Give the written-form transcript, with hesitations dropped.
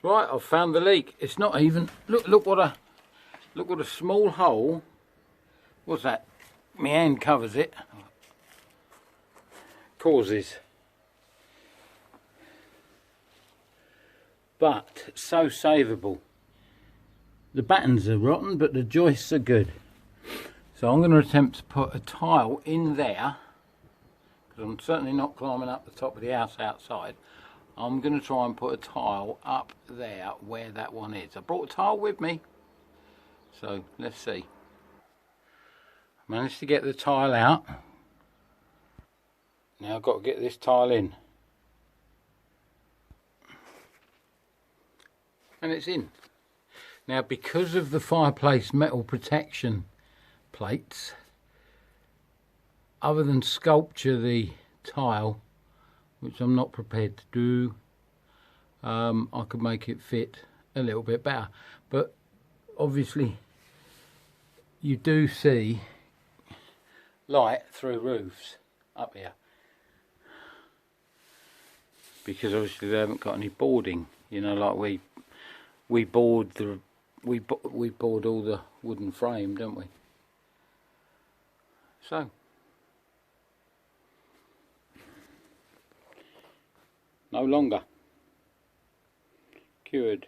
Right, I've found the leak. It's not even. Look what a small hole. What's that? My hand covers it. Causes. But so savable. The battens are rotten, but the joists are good. So I'm going to attempt to put a tile in there, because I'm certainly not climbing up the top of the house outside. I'm going to try and put a tile up there where that one is. I brought a tile with me, so let's see. Managed to get the tile out. Now I've got to get this tile in. And it's in. Now, because of the fireplace metal protection plates, other than sculpture the tile, which I'm not prepared to do, I could make it fit a little bit better. But obviously you do see light through roofs up here, because obviously they haven't got any boarding, you know, like we board all the wooden frame, don't we? So no longer cured.